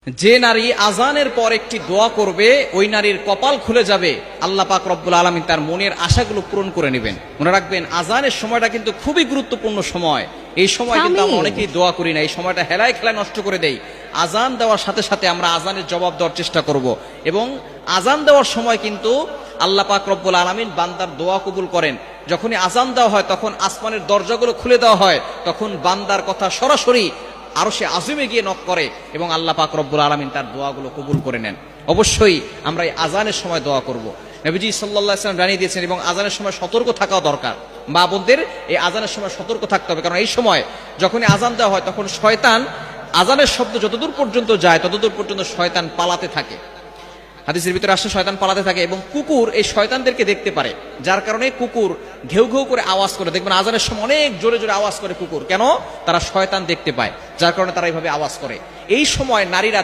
যে নারী আজানের পর একটি দোয়া করবে ওই নারীর কপাল খুলে যাবে, আল্লাহ পাক রব্বুল আলামিন তার মনের আশাগুলো পূরণ করে নেবেন। মনে রাখবেন, আজানের সময়টা কিন্তু খুবই গুরুত্বপূর্ণ সময়। এই সময় কিন্তু আমরা অনেকেই দোয়া করি না, এই সময়টা হেলায় খেলায় নষ্ট করে দেই। আজান দেওয়ার সাথে সাথে আমরা আজানের জবাব দেওয়ার চেষ্টা করব, এবং আজান দেওয়ার সময় কিন্তু আল্লাহ পাক রব্বুল আলামিন বান্দার দোয়া কবুল করেন। যখনই আজান দেওয়া হয় তখন আসমানের দরজাগুলো খুলে দেওয়া হয়, তখন বান্দার কথা সরাসরি আরশে আযিমে গিয়ে নক করে এবং আল্লাহ পাক রব্বুল আলামিন তার দোয়াগুলো কবুল করে নেন। অবশ্যই আমরা এই আজানের সময় দোয়া করব। নবীজি সাল্লাল্লাহু আলাইহি ওয়াসাল্লাম জানিয়ে দিয়েছেন, এবং আজানের সময় সতর্ক থাকাও দরকার। মা বোনদের এই আজানের সময় সতর্ক থাকতে হবে, কারণ এই সময় যখনই আজান দেওয়া হয় তখন শয়তান, আজানের শব্দ যতদূর পর্যন্ত যায় ততদূর পর্যন্ত শয়তান পালাতে থাকে। হাদিসের ভিতরে আসলে শয়তান পালাতে থাকে, এবং কুকুর এই শয়তানদেরকে দেখতে পারে, যার কারণে কুকুর ঘেউ ঘেউ করে আওয়াজ করে। দেখবেন আজানের সময় অনেক জোরে জোরে আওয়াজ করে কুকুর, কেন? তারা শয়তান দেখতে পায়, যার কারণে তারা এইভাবে আওয়াজ করে। এই সময় নারীরা